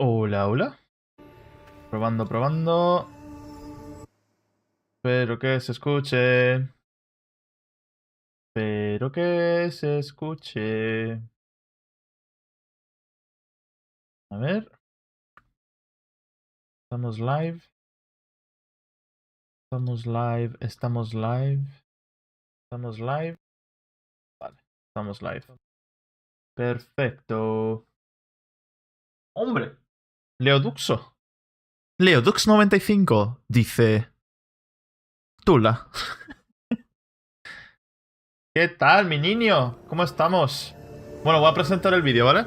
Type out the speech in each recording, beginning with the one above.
Hola, hola. Probando, probando. Pero que se escuche. Pero que se escuche. A ver. Estamos live. Estamos live. Estamos live. Estamos live. Vale. Estamos live. Perfecto. Hombre. Leoduxo. Leodux95 dice... Tula. ¿Qué tal, mi niño? ¿Cómo estamos? Bueno, voy a presentar el vídeo, ¿vale?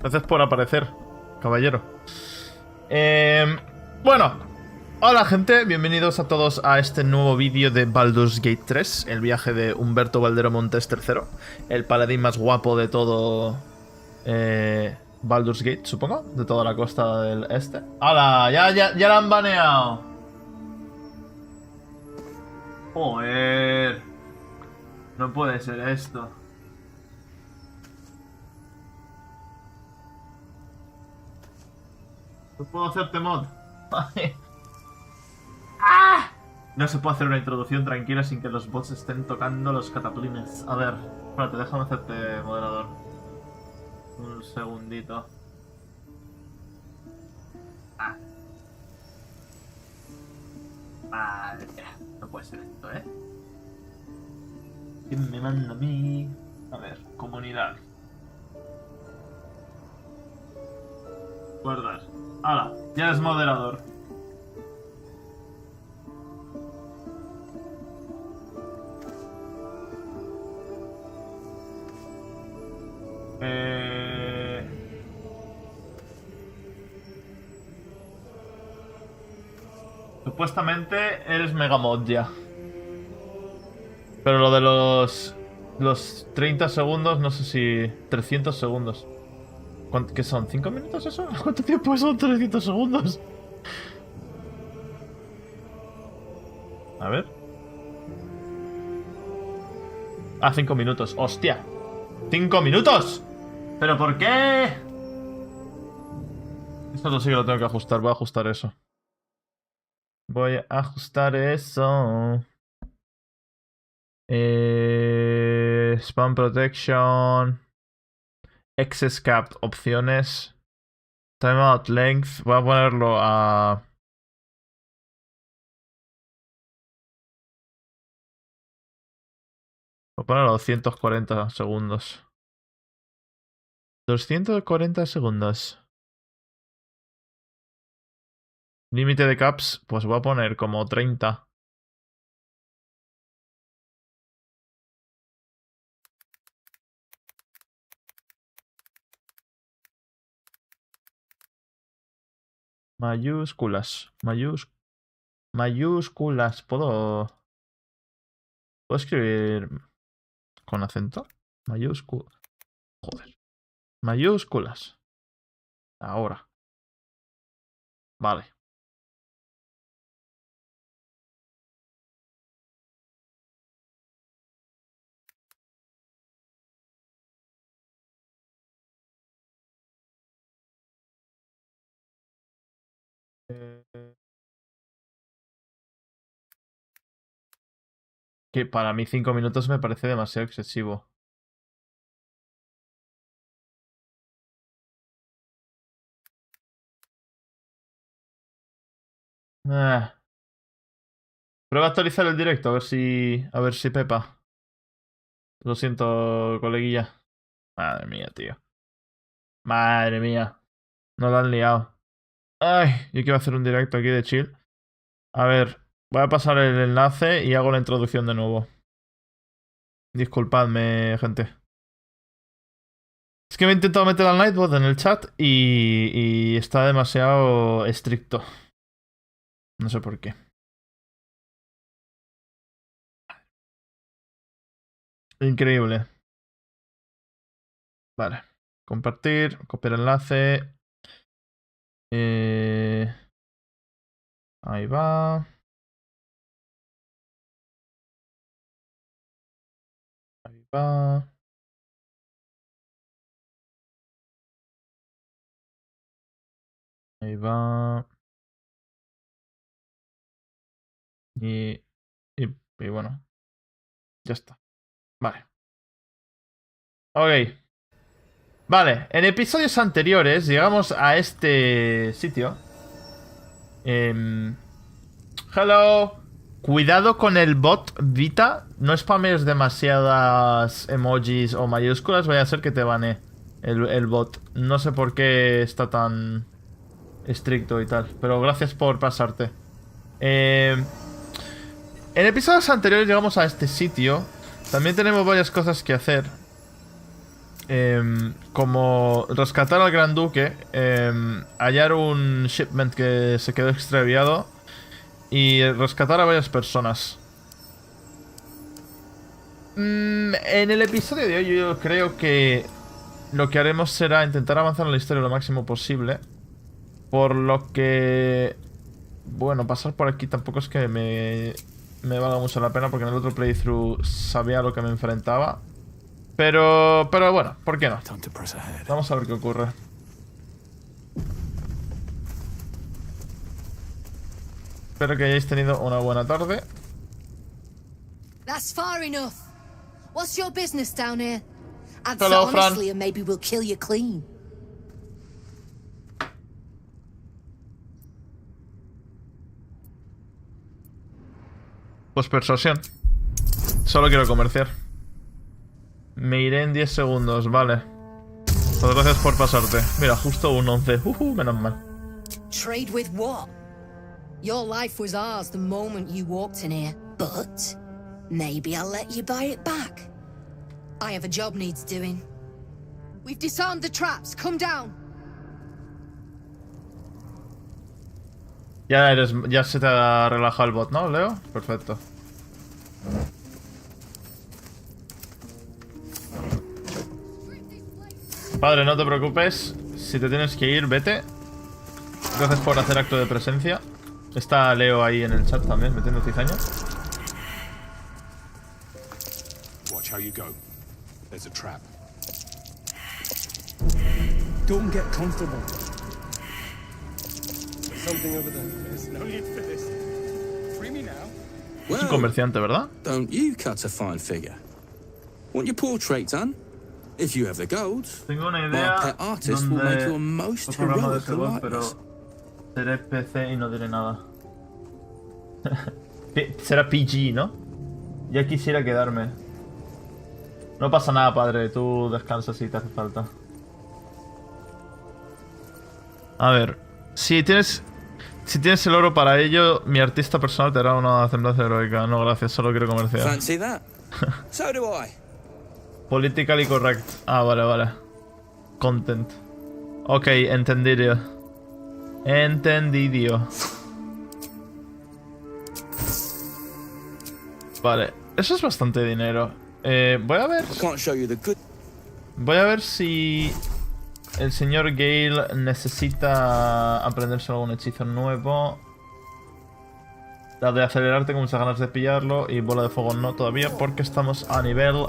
Gracias por aparecer, caballero. Bueno, hola gente, bienvenidos a todos a este nuevo vídeo de Baldur's Gate 3, el viaje de Umberto Valdero Montés III, el paladín más guapo de todo Baldur's Gate, supongo, de toda la costa del este. ¡Hala! ¡Ya la han baneado! Joder, no puede ser esto. No puedo hacerte mod. No se puede hacer una introducción tranquila sin que los bots estén tocando los cataplines. A ver, espérate, déjame hacerte moderador. Un segundito. Ah, madre mía. No puede ser esto, ¿eh? ¿Quién me manda a mí? A ver, comunidad. Guardar. ¡Hala! Ya es moderador. Eh... Supuestamente eres Megamod ya. Pero lo de los 30 segundos, no sé si... 300 segundos. ¿Qué son? ¿5 minutos eso? ¿Cuánto tiempo son 300 segundos? A ver. Ah, 5 minutos. ¡Hostia! ¡5 minutos! ¿Pero por qué? Esto sí que lo tengo que ajustar. Voy a ajustar eso. Voy a ajustar eso. Spam protection. Excess cap. Opciones. Timeout length. Voy a ponerlo a... Voy a ponerlo a 240 segundos. 240 segundos. Límite de caps. Pues voy a poner como 30. Mayúsculas. Mayúsculas. ¿Puedo escribir con acento? Mayúsculas. Joder. Mayúsculas. Ahora. Vale. Que para mí 5 minutos me parece demasiado excesivo. Ah. Prueba a actualizar el directo, a ver si. A ver si pepa. Lo siento, coleguilla. Madre mía, tío. Madre mía. No lo han liado. Ay, yo quiero hacer un directo aquí de chill. A ver, voy a pasar el enlace y hago la introducción de nuevo. Disculpadme, gente. Es que me he intentado meter al Nightbot en el chat y está demasiado estricto. No sé por qué. Increíble. Vale. Compartir, copiar enlace. Eh, ahí va. Ahí va. Ahí va. Y bueno, ya está. Vale. Ok. Vale, en episodios anteriores llegamos a este sitio. Hello. Cuidado con el bot Vita. No spamees demasiadas emojis o mayúsculas. Vaya a ser que te bane el bot. No sé por qué está tan estricto y tal. Pero gracias por pasarte. En episodios anteriores llegamos a este sitio. También tenemos varias cosas que hacer. Como rescatar al Gran Duque. Hallar un shipment que se quedó extraviado. Y rescatar a varias personas. En el episodio de hoy yo creo que lo que haremos será intentar avanzar en la historia lo máximo posible. Por lo que... Bueno, pasar por aquí tampoco es que me valga mucho la pena, porque en el otro playthrough sabía a lo que me enfrentaba. Pero bueno, ¿por qué no? Vamos a ver qué ocurre. Espero que hayáis tenido una buena tarde. That's far enough. What's your business down here? Answer Hello, honestly, Fran. and maybe we'll kill you clean. Pues persuasión. Solo quiero comerciar. Me iré en 10 segundos, vale. Pues gracias por pasarte. Mira, justo un 11. Menos mal. Trade with what? Your life was ours the moment you walked in here, but maybe I'll let you buy it back. I have a job needs doing. We've disarmed the traps. Come down. Ya se te ha relajado el bot, ¿no, Leo? Perfecto. Padre, no te preocupes. Si te tienes que ir, vete. Gracias por hacer acto de presencia. Está Leo ahí en el chat también, metiendo cizaña. Watch how you go. There's a trap. Don't get comfortable. There's something over there. There's no need for this. Free me now. Es un comerciante, ¿verdad? Don't you cut a fine figure? Want your portrait done? If you have the gold, Tengo una my idea pet artist will make you a donde most el programa de heroic ese bot, pero likeness. seré PC y no diré nada. Será PG, ¿no? Ya quisiera quedarme. No pasa nada, padre. Tú descansa si te hace falta. A ver. Si tienes el oro para ello, mi artista personal te hará una semblanza heroica. No, gracias. Solo quiero comerciar. Fancy that? So do I. Politically correct. Ah, vale. Content. Ok, entendido. Entendido. Vale, eso es bastante dinero. Voy a ver. I can't show you the good. Voy a ver si el señor Gale necesita aprenderse algún hechizo nuevo. La de acelerarte, con muchas ganas de pillarlo. Y bola de fuego no todavía, porque estamos a nivel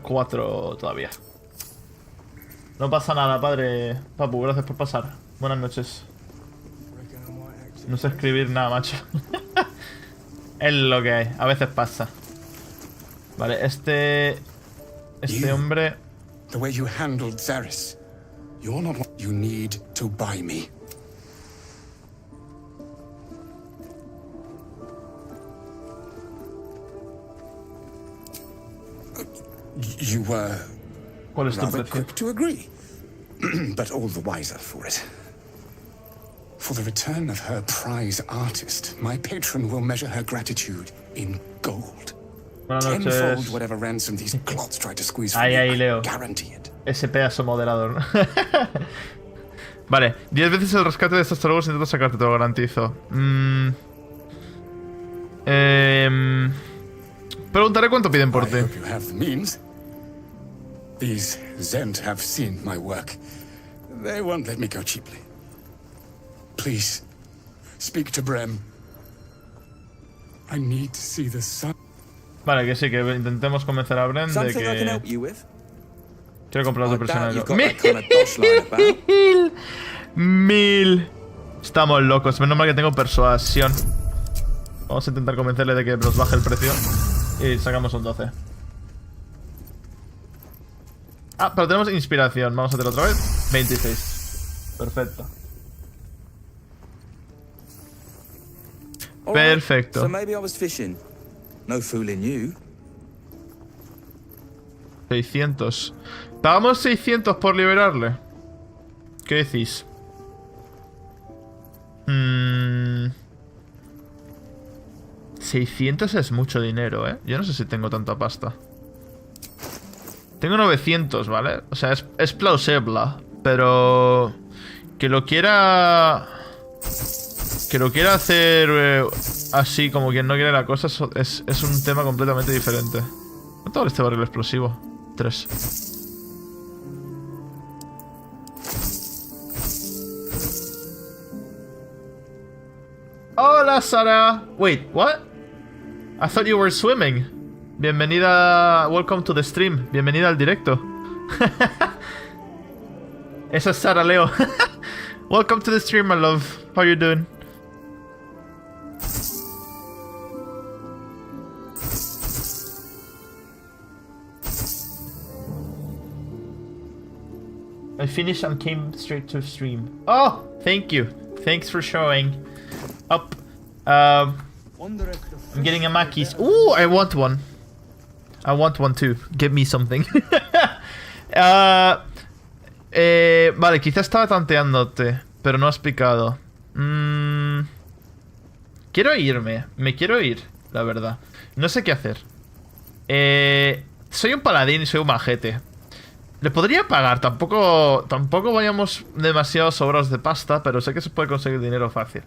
4 todavía. No pasa nada, padre. Papu, gracias por pasar. Buenas noches. No sé escribir nada, macho. Es lo que hay. A veces pasa. Vale, este hombre... The way you handled Zaris. You're not what you need to buy me. You were ¿Cuál es tu rather precio? quick to agree, but all the wiser for it. For the return of her prize artist, my patron will measure her gratitude in gold. Buenas Tenfold noches. whatever ransom these clots try to squeeze from Ahí, me. ahí, I Leo. guarantee it. Ese pedazo moderador. Vale, 10 veces el rescate de estos trabajos intento sacarte, te lo garantizo. Preguntaré cuánto piden por I ti. hope you have the means. These Zend have seen my work. They won't let me go cheaply. Please, speak to Brem. I need to see the sun. Vale, que sí, que intentemos convencer a Bren de Something I can que... help you with? Quiero comprar otro prisionero. got that kind of dosh lying about. 1000. Estamos locos. Menos mal que tengo persuasión. Vamos a intentar convencerle de que nos baje el precio. Y sacamos un 12. Ah, pero tenemos inspiración. Vamos a hacer otra vez. 26. Perfecto. All right, Perfecto. So maybe I was fishing. No fooling you. 600. ¿Pagamos 600 por liberarle? ¿Qué decís? 600 es mucho dinero, ¿eh? Yo no sé si tengo tanta pasta. Tengo 900, ¿vale? O sea, es plausible. Pero... Que lo quiera... Que lo quiera hacer así, como quien no quiere la cosa, es un tema completamente diferente. ¿Cuánto vale este barril explosivo? 3. Hola, Sara. Wait, what? I thought you were swimming. Bienvenida. Welcome to the stream. Bienvenida al directo. Esa es Sara, Leo. Welcome to the stream, my love. How are you doing? I finished and came straight to stream. Oh, thank you. Thanks for showing up. I'm getting a Mackey's. Ooh, I want one. I want one too. Give me something. Vale, quizás estaba tanteándote, pero no has picado. Quiero irme. Me quiero ir, la verdad. No sé qué hacer. Soy un paladín y soy un majete. Le podría pagar, tampoco vayamos demasiado sobrados de pasta, pero sé que se puede conseguir dinero fácil.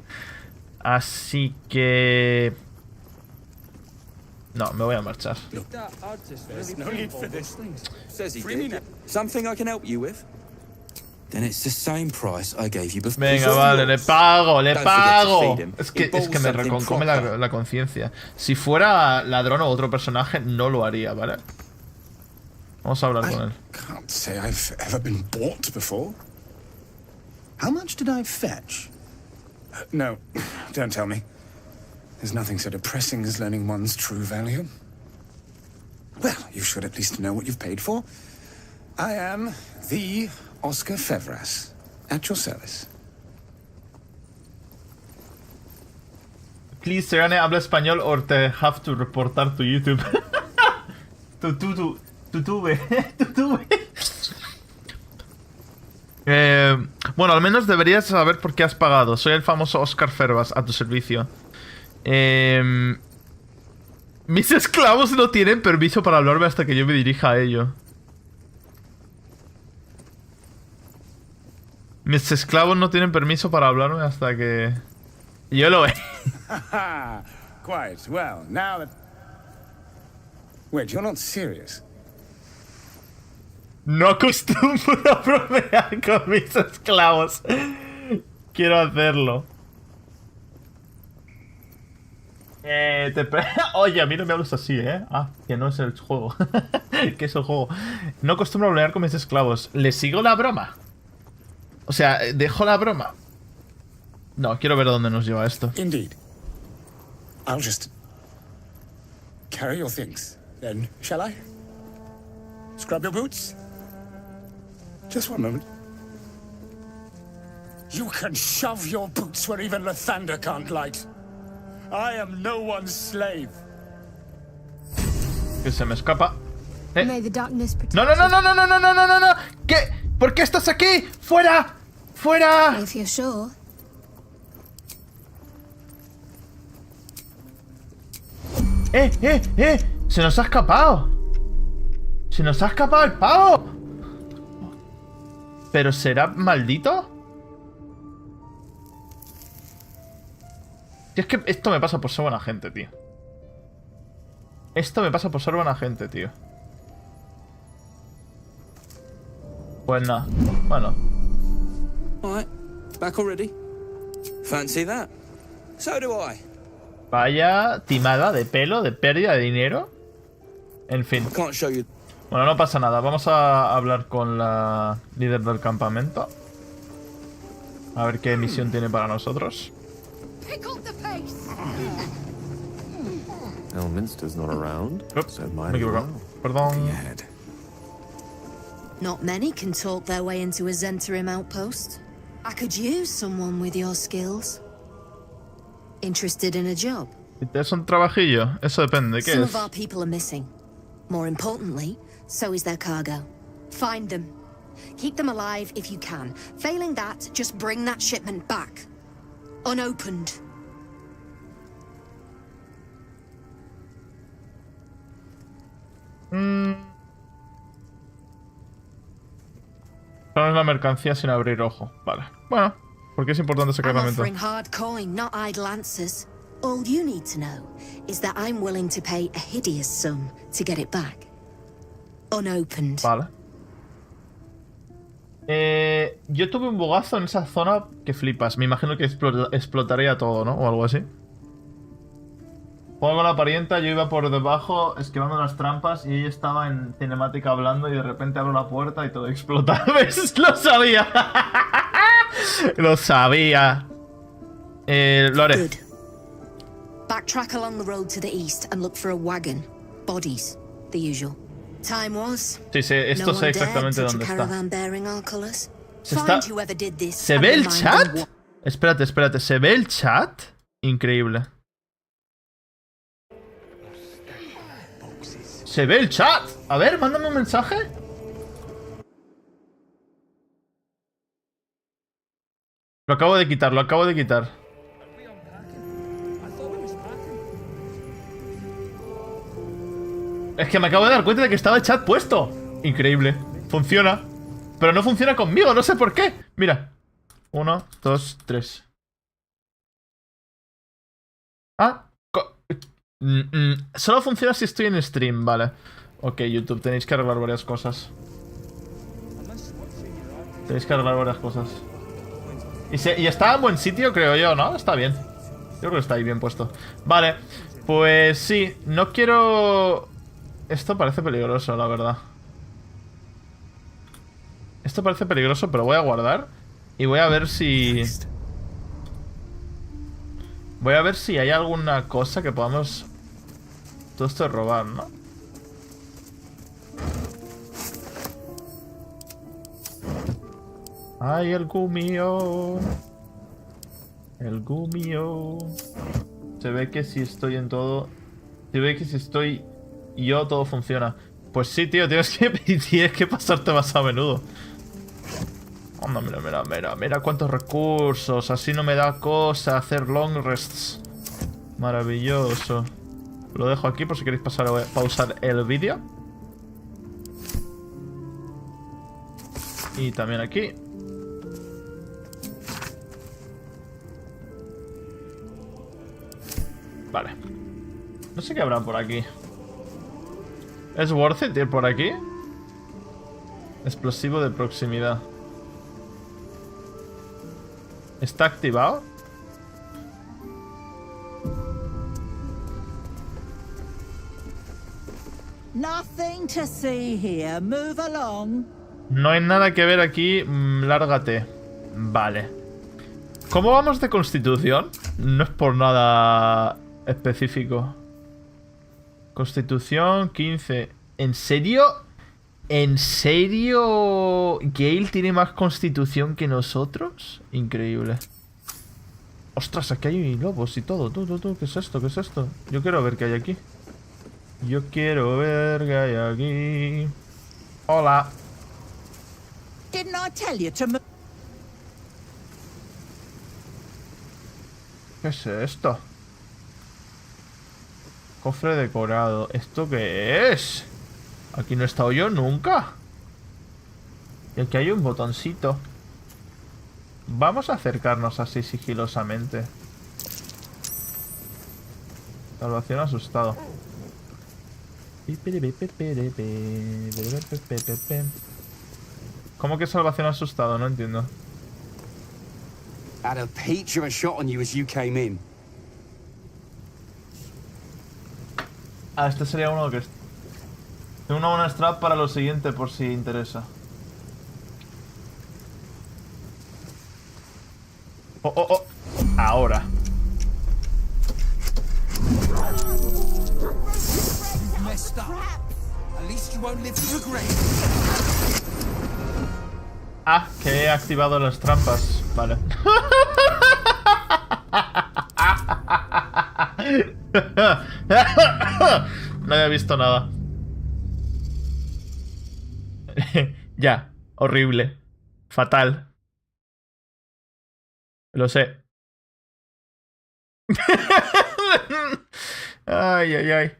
Así que... No, me voy a marchar. There's no need for this. Says he did. Something I can help you with? Then it's the same price I gave you before. Venga, vale, le pago, le Don't forget to pago. feed him. Es He que balls me something reconcome proper. la conciencia. Si fuera ladrón o otro personaje, no lo haría, ¿vale? Vamos a hablar con él. Can't say I've ever been bought before. How much did I fetch? No, don't tell me. There's nothing so depressing as learning one's true value. Well, you should at least know what you've paid for. I am the Oscar Fevras, at your service. Please, Serane, habla español or te have to reportar to YouTube. Tutube. Bueno, al menos deberías saber por qué has pagado. Soy el famoso Oscar Fervas, a tu servicio. Mis esclavos no tienen permiso para hablarme hasta que yo me dirija a ellos. Mis esclavos no tienen permiso para hablarme hasta que... Yo lo veo. Quite well. Now that... Wait, you're not serious? No acostumbro a bromear con mis esclavos. Quiero hacerlo. Oye, a mí no me hablas así, ¿eh? Ah, que no es el juego. Que es el juego. No acostumbro a bromear con mis esclavos. ¿Le sigo la broma? O sea, ¿dejo la broma? No, quiero ver dónde nos lleva esto. Indeed. I'll just... carry your things, then, shall I? Scrub your boots? Just one moment. You can shove your boots where even Lathander can't light. I am no one's slave. Que se me escapa. May the darkness protect No, no, no, no, no, no, no, no, no, no, no. ¿Qué? ¿Por qué estás aquí? ¡Fuera! ¡Fuera! you if you're sure. Se nos ha escapado. Se nos ha escapado el pavo. ¿Pero será maldito? Si es que esto me pasa por ser buena gente, tío. Esto me pasa por ser buena gente, tío. Pues nada. Bueno. All right, back already. Fancy that? So do I. Vaya timada de pelo, de pérdida de dinero. En fin. I can't show you. Bueno, no pasa nada. Vamos a hablar con la líder del campamento. A ver qué misión tiene para nosotros. Pick up the pace. Elminster's not around. Ups, So me might he as equivocado. well. Perdón. Ahead. Not many can talk their way into a Zentarim outpost. I could use someone with your skills. Interested in a job? ¿Es un trabajillo? Eso depende. ¿Qué Some es? of our people are missing. More importantly, so is their cargo. Find them. Keep them alive if you can. Failing that, just bring that shipment back. Unopened. Pones la mercancía sin abrir ojo. Vale. Bueno, porque es importante ese I'm cargamento. offering hard coin, not idle answers. All you need to know is that I'm willing to pay a hideous sum to get it back. Unopened. Vale. Yo tuve un bugazo en esa zona que flipas. Me imagino que explotaría todo, ¿no? O algo así. Juego con la parienta, yo iba por debajo esquivando las trampas y ella estaba en cinemática hablando y de repente abro la puerta y todo explota. ¿Ves? ¡Lo sabía! ¡Lo sabía! Lo haré. Good. Backtrack along the road to the east and look for a wagon. Bodies. The usual. Time was. Sí, sí, esto No sé one dared exactamente touch a dónde está. caravan bearing our colours. Se Find está- whoever did this ¿Se and ve el remind chat? them Espérate, espérate. ¿Se ve el chat? Increíble. ¿Se ve el chat? A ver, mándame un mensaje. Lo acabo de quitar, lo acabo de quitar. Es que me acabo de dar cuenta de que estaba el chat puesto. Increíble. Funciona. Pero no funciona conmigo, no sé por qué. Mira. 1, 2, 3. Ah. Solo funciona si estoy en stream, vale. Ok, YouTube, tenéis que arreglar varias cosas. Tenéis que arreglar varias cosas. Y está en buen sitio, creo yo, ¿no? Está bien. Yo creo que está ahí bien puesto. Vale, pues sí. No quiero... Esto parece peligroso, la verdad. Esto parece peligroso, pero voy a guardar. Y voy a ver si... Voy a ver si hay alguna cosa que podamos... Todo esto es robar, ¿no? ¡Ay, el gumio! El gumio. Se ve que si estoy en todo... Se ve que si estoy yo, todo funciona. Pues sí, tío, tienes que pasarte más a menudo. Anda, mira, mira, mira. Mira cuántos recursos. Así no me da cosa hacer long rests. Maravilloso. Lo dejo aquí por si queréis pausar el vídeo. Y también aquí. Vale. No sé qué habrá por aquí. ¿Es worth it ir por aquí? Explosivo de proximidad. ¿Está activado? Nothing to see here. Move along. No hay nada que ver aquí. Lárgate. Vale. ¿Cómo vamos de constitución? No es por nada específico. Constitución 15. ¿En serio? ¿En serio? ¿Gale tiene más constitución que nosotros? Increíble. Ostras, aquí hay lobos y todo. Tú. ¿Qué es esto? ¿Qué es esto? Yo quiero ver qué hay aquí. Yo quiero ver qué hay aquí. Hola. Didn't I tell you to move? ¿Qué es esto? Cofre decorado. ¿Esto qué es? Aquí no he estado yo nunca. Y aquí hay un botoncito. Vamos a acercarnos así sigilosamente. Salvación asustado. ¿Cómo que salvación asustado? No entiendo. Had a peach of a shot on you as you came in. Ah, este sería uno que... Tengo una buena strap para lo siguiente por si interesa. Oh, oh, oh. Ahora. Ah, que he activado las trampas. Vale. No había visto nada. Ya, horrible. Fatal. Lo sé. Ay, ay, ay.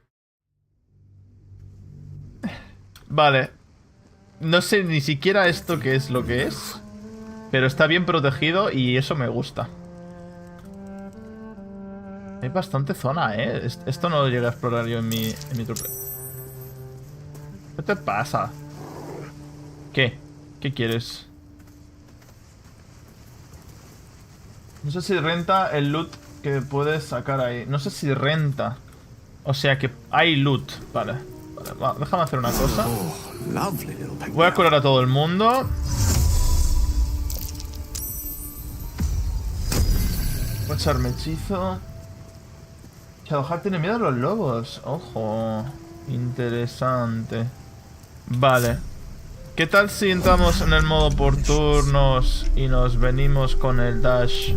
Vale. No sé ni siquiera esto qué es lo que es. Pero está bien protegido y eso me gusta. Hay bastante zona, ¿eh? Esto no lo llegué a explorar yo en mi trupe. ¿Qué te pasa? ¿Qué? ¿Qué quieres? No sé si renta el loot que puedes sacar ahí. No sé si renta. O sea que hay loot. Vale. Vale, va, déjame hacer una cosa. Voy a curar a todo el mundo. Voy a echarme hechizo. Shadowheart tiene miedo a los lobos. Ojo. Interesante. Vale. ¿Qué tal si entramos en el modo por turnos y nos venimos con el dash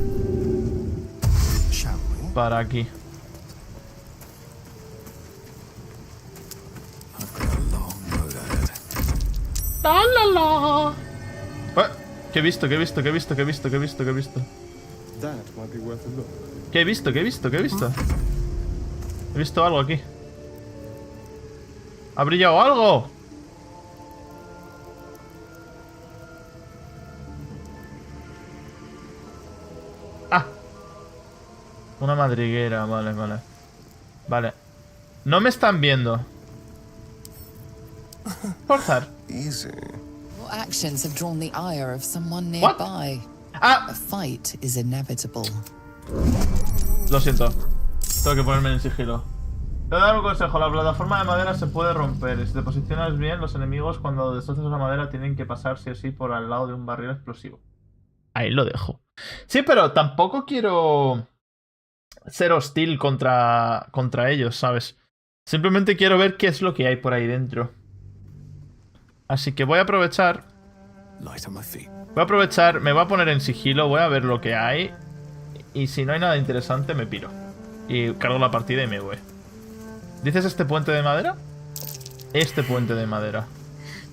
para aquí? ¡La, la, la! ¿Qué he visto? ¿Qué he visto? ¿Qué he visto? ¿Qué he visto? ¿Qué he visto? ¿Qué he visto? ¿Qué he visto? ¿Qué he visto? ¿Qué he visto? He visto algo aquí. ¿Ha brillado algo? Ah. Una madriguera, vale, vale. Vale. No me están viendo. Forzar. Your actions have drawn the ire of someone nearby. Ah. A fight is inevitable. Lo siento. Tengo que ponerme en sigilo. Te voy a dar un consejo. La plataforma de madera se puede romper. Y si te posicionas bien, los enemigos cuando destrozas la madera tienen que pasar sí o sí por al lado de un barril explosivo. Ahí lo dejo. Sí, pero tampoco quiero ser hostil contra ellos, ¿sabes? Simplemente quiero ver qué es lo que hay por ahí dentro. Así que voy a aprovechar. Voy a aprovechar, me voy a poner en sigilo, voy a ver lo que hay. Y si no hay nada interesante, me piro. Y cargo la partida y me voy. ¿Dices este puente de madera? Este puente de madera.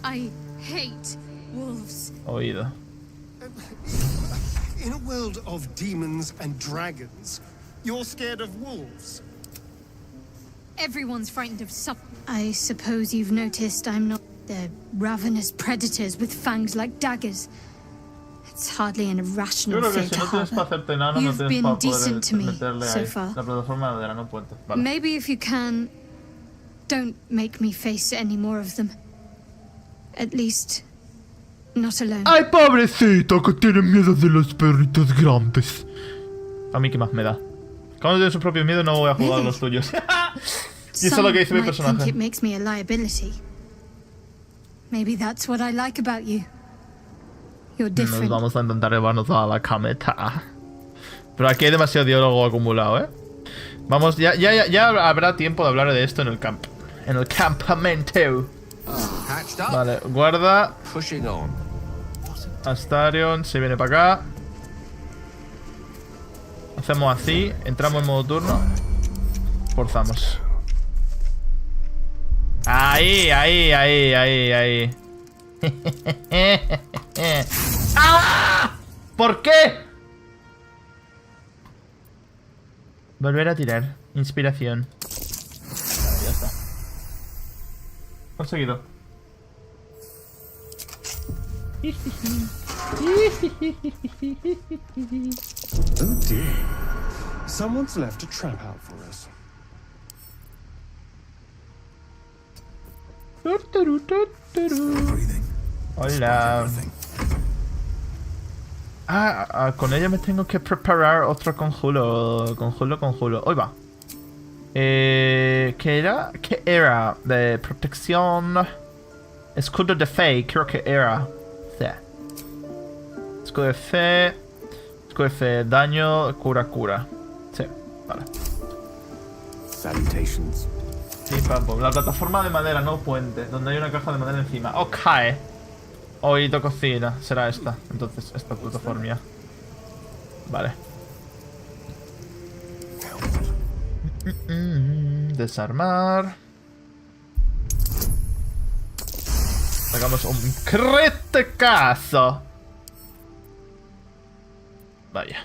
I hate wolves. Oído. In a world of demons and dragons, you're scared of wolves. Everyone's frightened of something. I suppose you've noticed I'm not the ravenous predators with fangs like daggers. It's hardly an irrational Yo creo que fear si to no tienes para harbor. hacerte enano, no You've tienes been para poder decent to me meterle so ahí. far. La plataforma de madera, no puente. Vale. Maybe if you can, don't make me face any more of them. At least, not alone. ¡Ay, pobrecito! Que tiene miedo de los perritos grandes. A mí qué más me da. Cuando tiene sus propios miedos no voy a jugar a los tuyos. Y eso es lo que dice mi personaje. Think it makes me a liability. Maybe that's what I like about you. You're different. Nos vamos a intentar llevarnos a la cameta. Pero aquí hay demasiado diálogo acumulado, ¿eh? Vamos, ya habrá tiempo de hablar de esto en el camp. En el campamento. Vale, guarda. Astarion se viene para acá. Hacemos así, entramos en modo turno. Forzamos. Ahí. ¡Ah! ¿Por qué? Volver a tirar. Inspiración. Vale, ya está. Conseguido. Oh dear. Someone's left a trap out for us. Hola. Con ella me tengo que preparar otro conjuro. Conjuro. Hoy va. ¿Qué era? ¿Qué era? De protección. Escudo de fe, creo que era. Sí. Escudo de fe. Escudo de fe, daño, cura. Sí, vale. Salutations. Sí, papo. La plataforma de madera, no puente. Donde hay una caja de madera encima. Ok. Oído cocina. Será esta. Entonces, esta plataforma. Vale. Desarmar. Hagamos un criticazo. Vaya.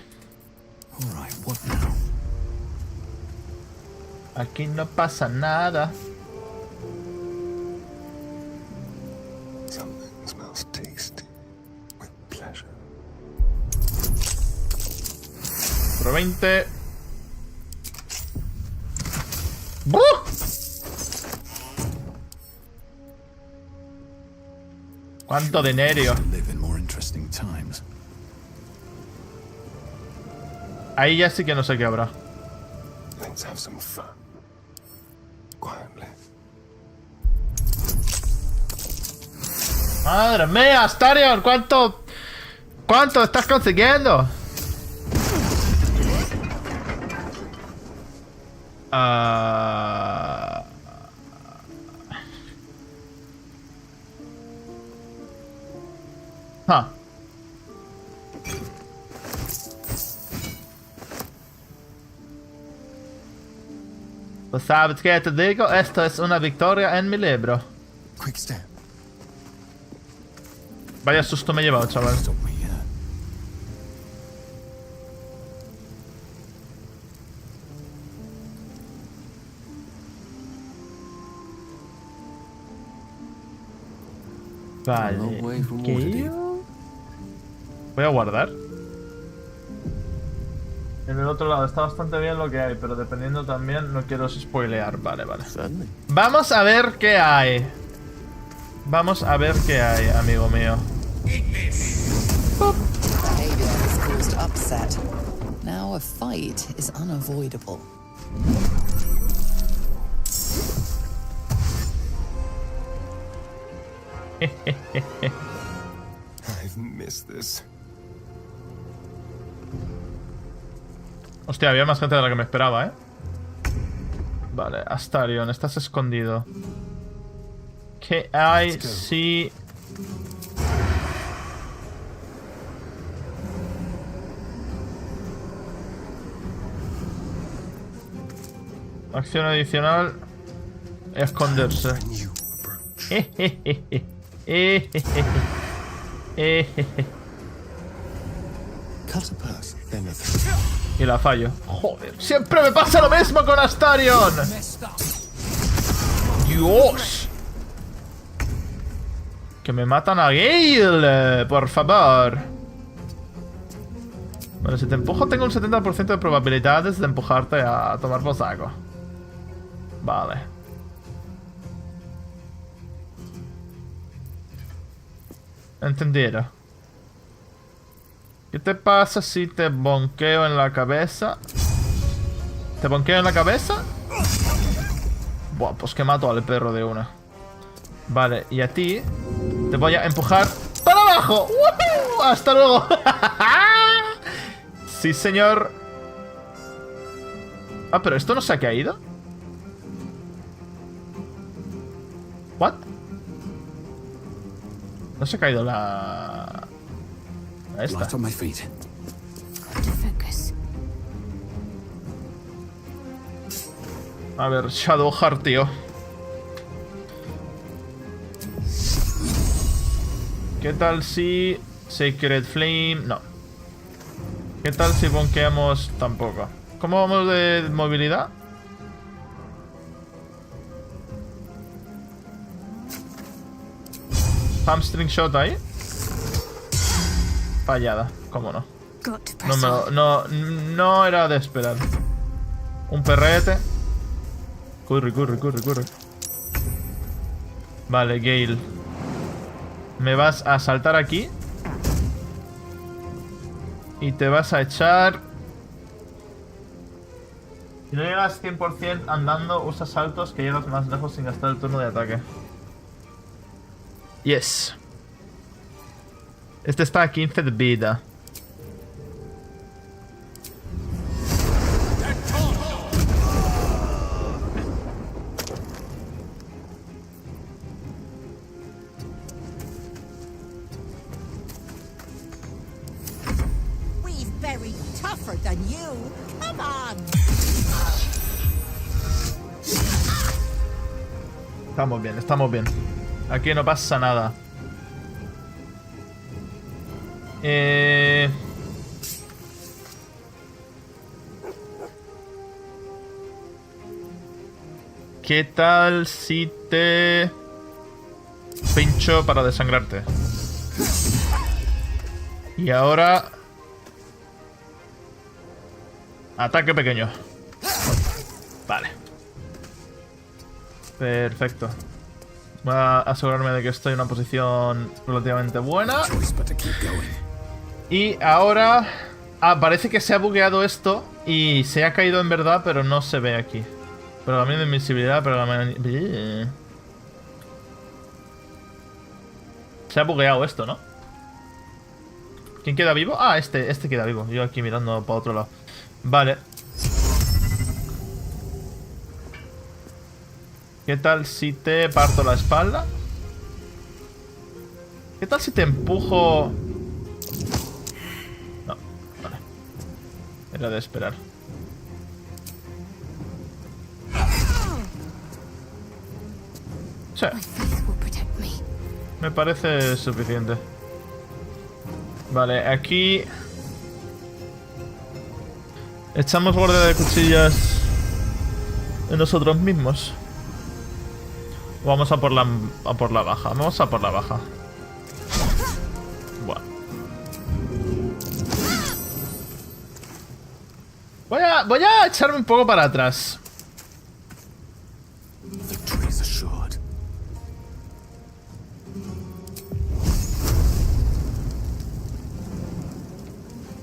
Aquí no pasa nada. Something smells tasty with pleasure. Pro 20. ¡Buh! ¿Cuánto dinero? Ahí ya sí que no sé qué habrá. Let's have some fun. Quietly. Madre mía, Astarion, ¿cuánto estás consiguiendo? Pues sabes qué te digo, esto es una victoria en mi libro. Quick step. Vaya susto me he llevado, chaval. Vale. ¿Qué? Voy a guardar. En el otro lado está bastante bien lo que hay, pero dependiendo también, no quiero spoilear. Vale. Vamos a ver qué hay. Vamos a ver qué hay, amigo mío. Behavior has caused upset. Now a fight is unavoidable. I've missed this. Hostia, había más gente de la que me esperaba, ¿eh? Vale, Astarion, estás escondido. ¿Qué hay si... Acción adicional. Esconderse. Y la fallo. Joder, siempre me pasa lo mismo con Astarion. Dios. Que me matan a Gale, por favor. Bueno, si te empujo tengo un 70% de probabilidades de empujarte a tomar por saco. Vale. Entendido. ¿Qué te pasa si te bonqueo en la cabeza? ¿Te bonqueo en la cabeza? Buah, pues que mato al perro de una. Vale, y a ti te voy a empujar para abajo. ¡Woohoo! ¡Hasta luego! Sí, señor. Ah, pero esto no se ha caído. ¿What? No se ha caído la... esta. Right on my feet. Focus. A ver, Shadowheart, tío. ¿Qué tal si... Sacred Flame? No. ¿Qué tal si bonqueamos? Tampoco. ¿Cómo vamos de movilidad? Hamstring shot ahí. Fallada, cómo no. No era de esperar. Un perrete. Corre. Vale, Gale. Me vas a saltar aquí. Y te vas a echar Si no llegas 100% andando, usa saltos que llegas más lejos sin gastar el turno de ataque. Yes. Este está a 15 de vida. We've buried tougher than you. Come on. Estamos bien, estamos bien. Aquí no pasa nada. ¿Qué tal si te pincho para desangrarte? Y ahora... ataque pequeño. Vale. Perfecto. Voy a asegurarme de que estoy en una posición relativamente buena. Y ahora... ah, parece que se ha bugueado esto y se ha caído en verdad, pero no se ve aquí. Pergamino de invisibilidad, pergamino... Se ha bugueado esto, ¿no? ¿Quién queda vivo? Ah, este queda vivo. Yo aquí mirando para otro lado. Vale. ¿Qué tal si te parto la espalda? ¿Qué tal si te empujo? No, vale. Era de esperar. Sí. Me parece suficiente. Vale, aquí... echamos guardia de cuchillas en nosotros mismos. Vamos a por la baja. Vamos a por la baja. Bueno. Voy a echarme un poco para atrás.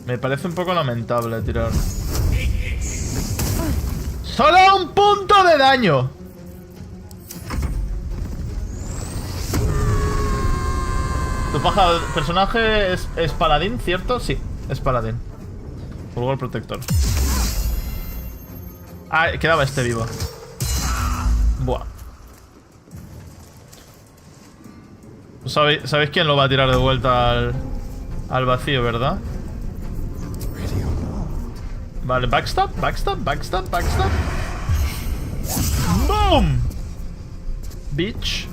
Me parece un poco lamentable tirar. ¡Solo un punto de daño! Tu personaje es paladín, ¿cierto? Sí, es paladín. Fulgor protector. Ah, quedaba este vivo. Buah. ¿Sabéis quién lo va a tirar de vuelta al vacío, verdad? Vale, backstab. ¡Boom! Bitch.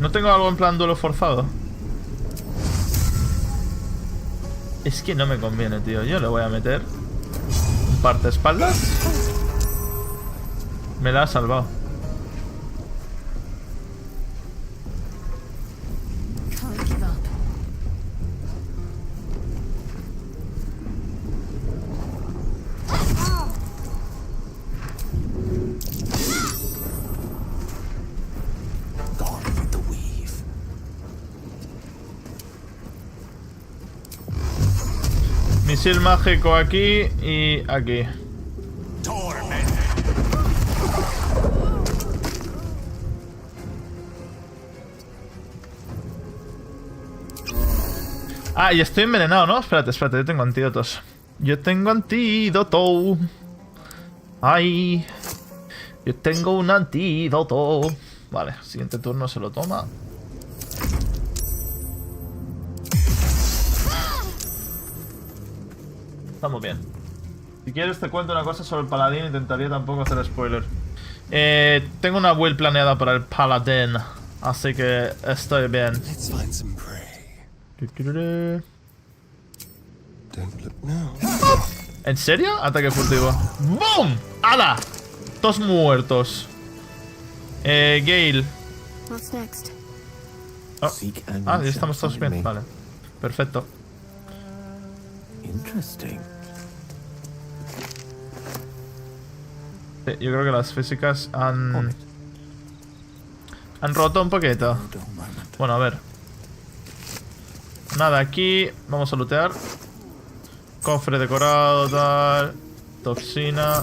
¿No tengo algo en plan duelo forzado? Es que no me conviene, tío. Yo le voy a meter un parte espaldas. Me la ha salvado. Misil mágico aquí y aquí. Ah, y estoy envenenado, ¿no? Espérate, yo tengo antídotos. Yo tengo antídoto. Ay. Yo tengo un antídoto. Vale, siguiente turno se lo toma. Estamos bien. Si quieres te cuento una cosa sobre el paladín. Intentaría tampoco hacer spoiler. Tengo una build planeada para el paladín, así que estoy bien. ¿En serio? Ataque furtivo. ¡Boom! ¡Hala! Dos muertos. Gale. Oh. Ah, ya estamos todos bien. Vale. Perfecto. Sí, yo creo que las físicas han roto un poquito. Bueno, a ver. Nada, aquí vamos a lootear. Cofre decorado, tal. Toxina.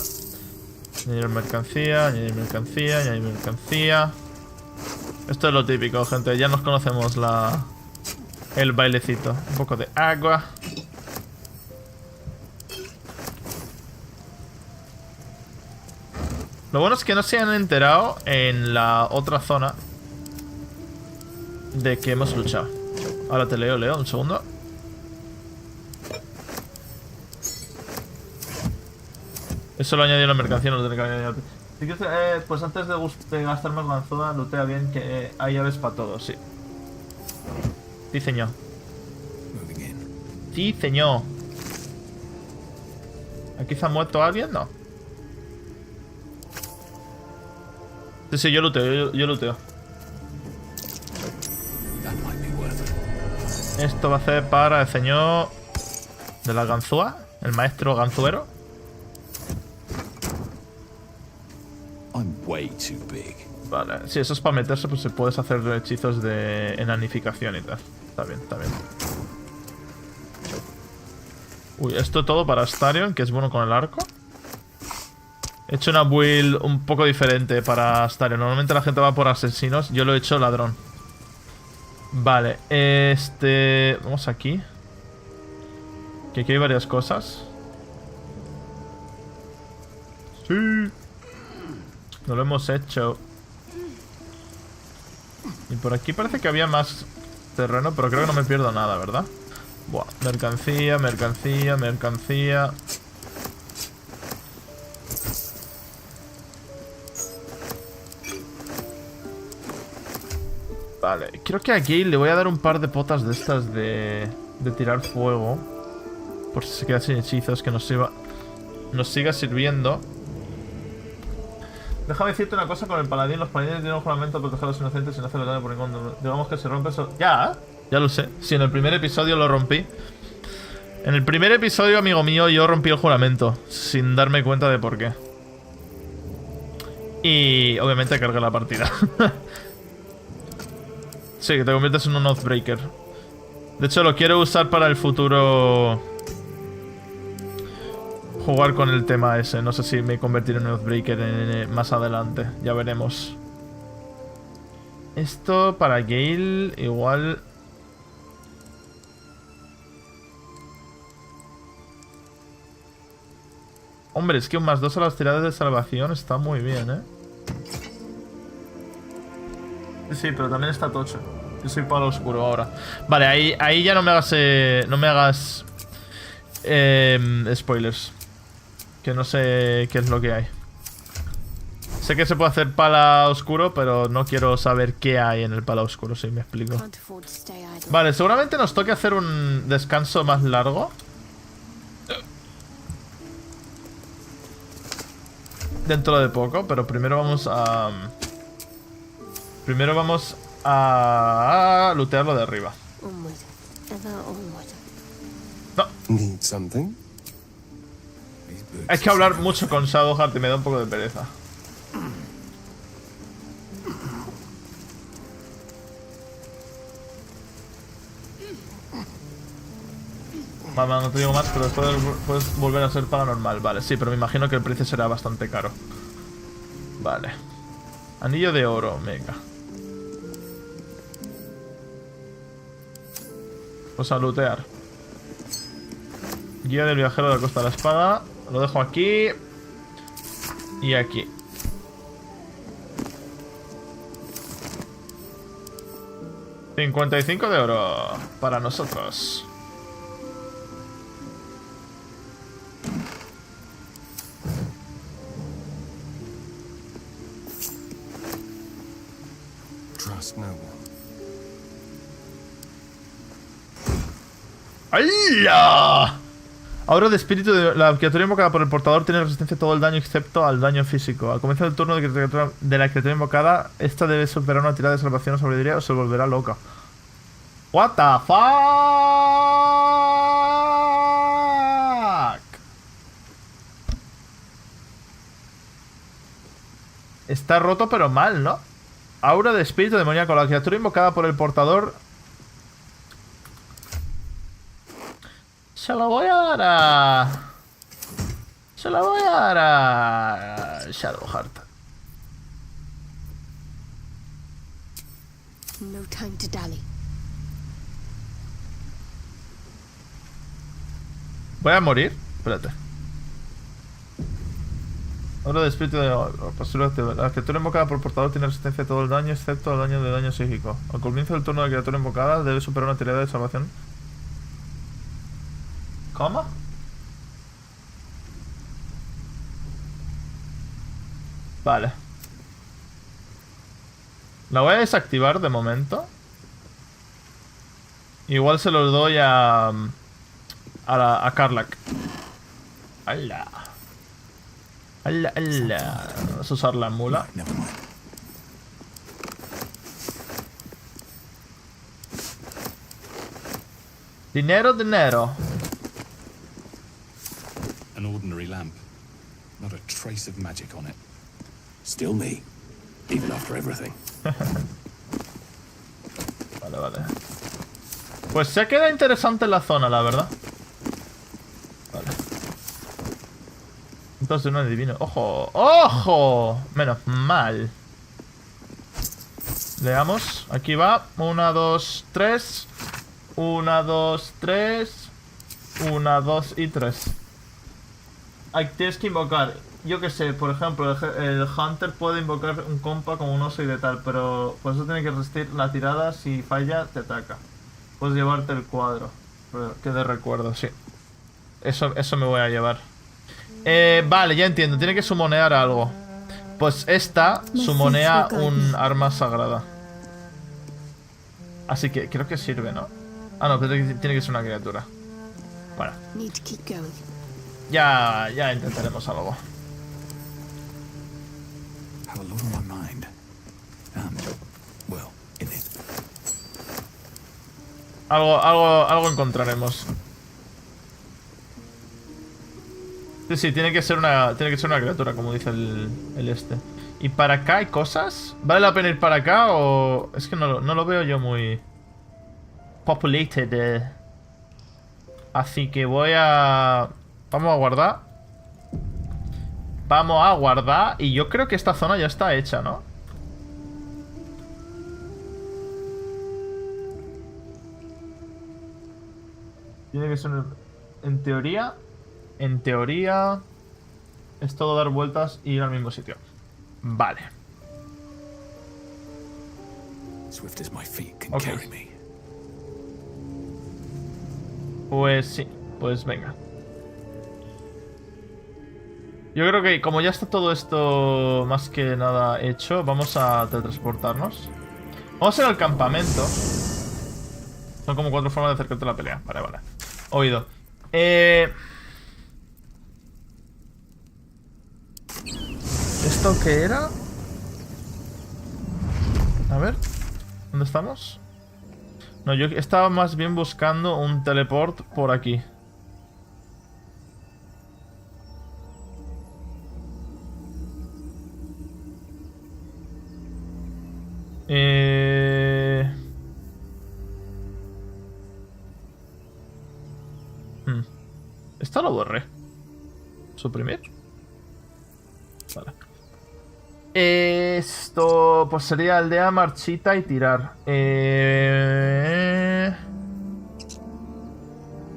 Añadir mercancía, añadir mercancía, añadir mercancía. Esto es lo típico, gente. Ya nos conocemos el bailecito. Un poco de agua. Lo bueno es que no se han enterado en la otra zona de que hemos luchado. Ahora te leo, un segundo. Eso lo añadió la mercancía, no lo tiene que añadir. Si quieres, pues antes de gastar más ganzúa, lootea bien que hay llaves para todo, sí. Sí, señor. Sí, señor. ¿Aquí se ha muerto alguien? No. Sí, yo looteo, yo looteo. Esto va a ser para el señor de la ganzúa, el maestro ganzuero. Vale, si eso es para meterse, pues se puedes hacer hechizos de enanificación y tal. Está bien, está bien. Uy, esto todo para Astarion, que es bueno con el arco. He hecho una build un poco diferente para Astarion. Normalmente la gente va por asesinos, yo lo he hecho ladrón. Vale, vamos aquí. Que aquí hay varias cosas. Sí. No lo hemos hecho. Y por aquí parece que había más terreno, pero creo que no me pierdo nada, ¿verdad? Buah, mercancía, mercancía, mercancía. Vale, creo que aquí le voy a dar un par de potas de estas de tirar fuego. Por si se queda sin hechizos, que nos siga sirviendo. Déjame decirte una cosa con el paladín. Los paladines tienen un juramento a proteger a los inocentes sin hacerle daño por ningún... Digamos que se rompe eso... Ya lo sé. Si en el primer episodio lo rompí. En el primer episodio, amigo mío, yo rompí el juramento. Sin darme cuenta de por qué. Y obviamente cargué la partida. Sí, que te conviertes en un Oathbreaker. De hecho, lo quiero usar para el futuro... Jugar con el tema ese. No sé si me convertiré en un Oathbreaker más adelante. Ya veremos. Esto para Gale igual... Hombre, es que un +2 a las tiradas de salvación está muy bien, ¿eh? Sí, pero también está tocho. Yo soy palo oscuro ahora. Vale, ahí ya no me hagas... spoilers. Que no sé qué es lo que hay. Sé que se puede hacer pala oscuro, pero no quiero saber qué hay en el pala oscuro, si me explico. Vale, seguramente nos toque hacer un descanso más largo. Dentro de poco, pero primero vamos a... lootear lo de arriba. No. Hay que hablar mucho con Shadowheart y me da un poco de pereza. Mamá, no te digo más, pero después puedes volver a ser paranormal. Vale, sí, pero me imagino que el precio será bastante caro. Vale. Anillo de oro, venga. Pues a lootear. Guía del viajero de la Costa de la Espada. Lo dejo aquí. Y aquí. $55 de oro para nosotros. Trust no one. ¡Hala! Ahora de espíritu de la criatura invocada por el portador tiene resistencia a todo el daño excepto al daño físico. Al comienzo del turno de la criatura invocada, esta debe superar una tirada de salvación o sabiduría o se volverá loca. What the fuck? Está roto pero mal, ¿no? Aura de espíritu demoníaco. La criatura invocada por el portador... Se lo voy a dar a... Se la voy a dar a... Shadowheart. No time to dally. ¿Voy a morir? Espérate. Obra de espíritu de la criatura invocada por portador tiene resistencia a todo el daño, excepto al daño psíquico. Al comienzo del turno de la criatura invocada debe superar una tirada de salvación. ¿Cómo? Vale. La voy a desactivar de momento. Igual se los doy a Karlak. ¡Hala! ¡Hala, hala! Vamos a usar la mula. Dinero, dinero. An ordinary lamp. Not a trace of magic on it. Still me, even after everything. Vale, vale. Pues se queda interesante la zona, la verdad. Vale. Entonces no es divino. ¡Ojo! ¡Ojo! Menos mal. Leamos. Aquí va. 1, 2, 3. 1, 2, 3. 1, 2 y 3. Tienes que invocar. Yo que sé, por ejemplo, el Hunter puede invocar un compa como un oso y de tal, pero por eso tiene que resistir la tirada. Si falla, te ataca. Puedes llevarte el cuadro. Que de recuerdo, sí. Eso me voy a llevar. Vale, ya entiendo. Tiene que sumonear algo. Pues esta sumonea un arma sagrada. Así que creo que sirve, ¿no? Ah, no, pero tiene que ser una criatura. Bueno. Ya intentaremos algo. Have a lot on my mind. Well, in it. Algo encontraremos. Sí, tiene que ser una criatura, como dice el este. ¿Y para acá hay cosas? ¿Vale la pena ir para acá o...? Es que no lo veo yo muy... populated. Así que voy a... Vamos a guardar. Vamos a guardar. Y yo creo que esta zona ya está hecha, ¿no? Tiene que ser... En teoría... En teoría... Es todo dar vueltas y ir al mismo sitio. Vale. Swift as my feet can Okay. carry me. Pues sí. Pues venga. Yo creo que como ya está todo esto más que nada hecho, vamos a teletransportarnos. Vamos a ir al campamento. Son como 4 formas de acercarte a la pelea. Vale, vale. Oído. ¿Esto qué era? A ver. ¿Dónde estamos? No, yo estaba más bien buscando un teleport por aquí. Esta lo borré. ¿Suprimir? Vale. Esto pues sería aldea marchita y tirar.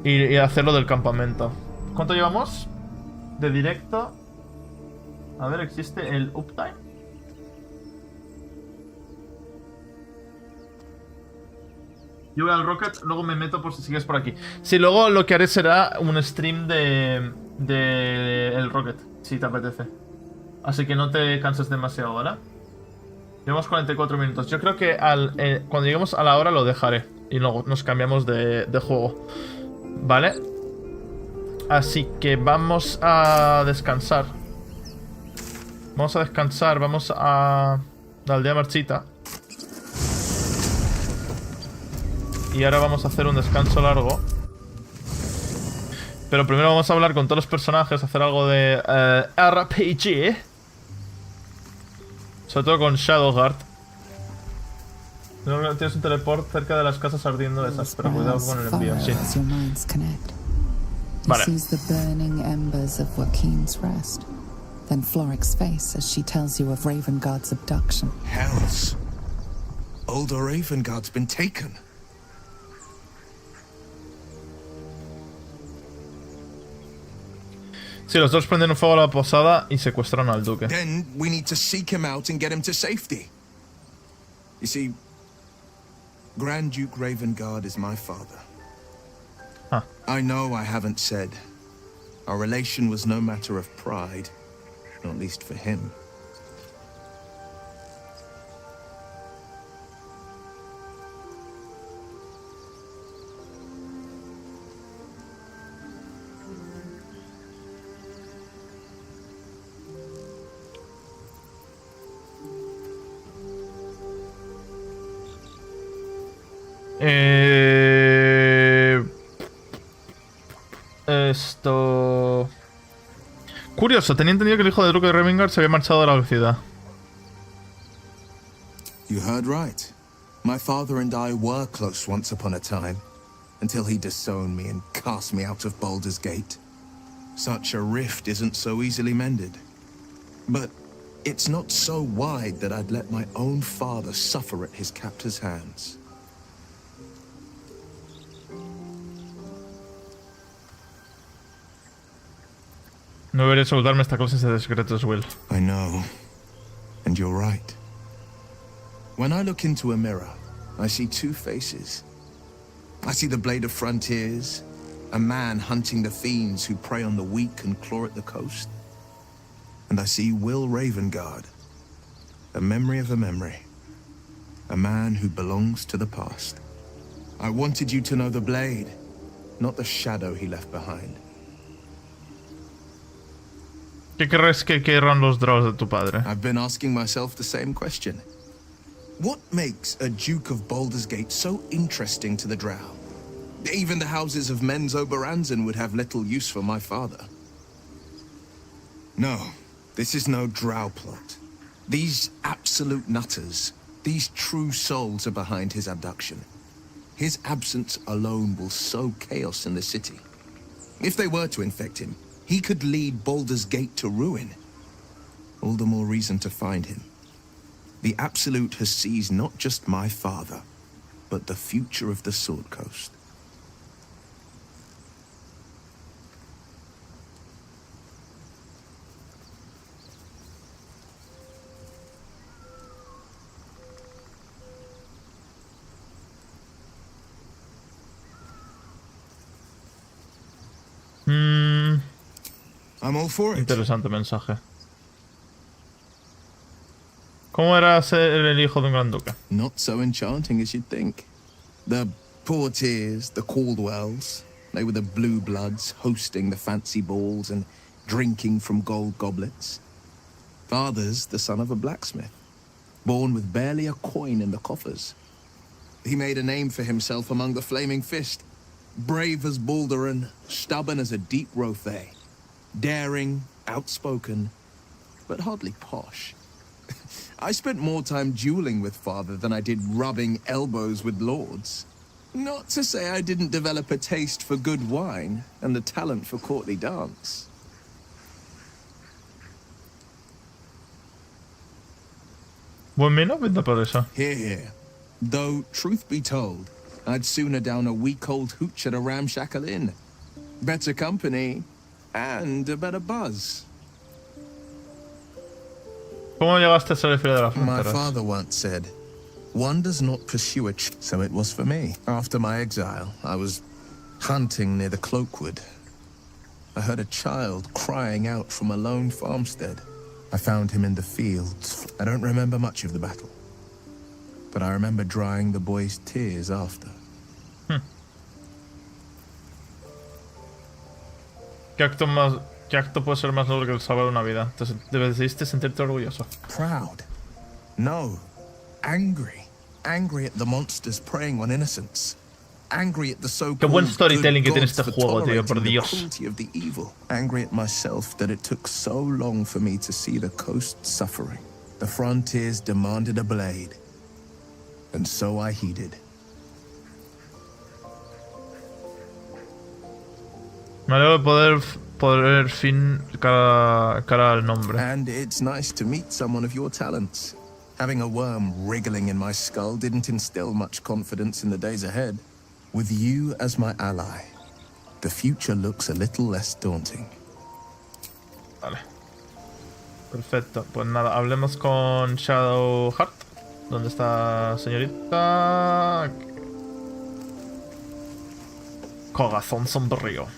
Y hacerlo del campamento. ¿Cuánto llevamos? De directo. A ver, ¿existe el uptime? Yo voy al Rocket, luego me meto por si sigues por aquí. Sí, luego lo que haré será un stream de el Rocket, si te apetece. Así que no te canses demasiado, ¿vale? Llevamos 44 minutos. Yo creo que cuando lleguemos a la hora lo dejaré. Y luego nos cambiamos de juego. ¿Vale? Así que vamos a descansar. Vamos a descansar. Vamos a la aldea marchita. Y ahora vamos a hacer un descanso largo. Pero primero vamos a hablar con todos los personajes. Hacer algo de RPG. Sobre todo con Shadowheart. Tienes un teleport cerca de las casas ardiendo de esas. Pero cuidado con el envío, sí. He sees the burning embers of Joaquin's rest. Then Floric's face as she tells you of Ravengard's abduction. Hells. Older Ravengard's been taken. Sí, los dos prenden fuego a la posada y secuestran al duque. Then we need to seek him out and get him to safety. You see, Grand Duke Ravengard is my father. Huh. I know I haven't said. Our relation was no matter of pride, not least for him. Esto... Curioso, tenía entendido que el hijo del duque de Ravengard se había marchado de la ciudad. You heard right. My father and I were close once upon a time, until he disowned me and cast me out of Baldur's Gate. Such a rift isn't so easily mended. But it's not so wide that I'd let my own father suffer at his captor's hands. No deberías ocultarme esta clase de secretos, Will. I know. And you're right. When I look into a mirror, I see two faces. I see the Blade of Frontiers, a man hunting the fiends who prey on the weak and claw at the coast. And I see Will Ravengard, a memory of a memory. A man who belongs to the past. I wanted you to know the Blade, not the shadow he left behind. ¿Qué crees que querrán los draws de tu padre? I've been asking myself the same question. What makes a Duke of Baldur's Gate so interesting to the Drow? Even the houses of Men's Oberanzen would have little use for my father. No, this is no Drow plot. These absolute nutters, these true souls are behind his abduction. His absence alone will sow chaos in the city. If they were to infect him, he could lead Baldur's Gate to ruin. All the more reason to find him. The Absolute has seized not just my father, but the future of the Sword Coast. I'm all for it. Interesante mensaje. ¿Cómo era ser el hijo de un gran duque? Not so enchanting as you'd think. The Portiers, the Caldwells, they were the blue bloods hosting the fancy balls and drinking from gold goblets. Father's the son of a blacksmith, born with barely a coin in the coffers. He made a name for himself among the Flaming Fist. Brave as Balduran, stubborn as a deep Rothay. Daring, outspoken, but hardly posh. I spent more time dueling with father than I did rubbing elbows with lords. Not to say I didn't develop a taste for good wine and the talent for courtly dance. Buen vino, pinta por eso. Here. Though, truth be told, I'd sooner down a week-old hooch at a ramshackle inn. Better company, and a better buzz. ¿Cómo llegaste a ser el filo de las My fronteras? father once said, one does not pursue a so it was for me. After my exile, I was hunting near the Cloakwood. I heard a child crying out from a lone farmstead. I found him in the fields. I don't remember much of the battle, but I remember drying the boy's tears after. ¿Qué acto puede ser más noble que el salvar una vida? Decidiste sentirte orgulloso. Proud? No. Angry. Angry at the monsters preying on innocents. Angry at the so-called Qué buen storytelling que good tiene gods este for juego, tío, por tolerating the Dios. cruelty of the evil. Angry at myself that it took so long for me to see the coast suffering. The frontiers demanded a blade, and so I heeded. Me alegro de poder fin cara al nombre. And it's nice to meet someone of your talents. Having a worm wriggling in my skull didn't instill much confidence in the days ahead. With you as my ally, the future looks a little less daunting. Vale. Perfecto. Pues nada, hablemos con Shadowheart. ¿Dónde está, señorita? Corazón sombrío.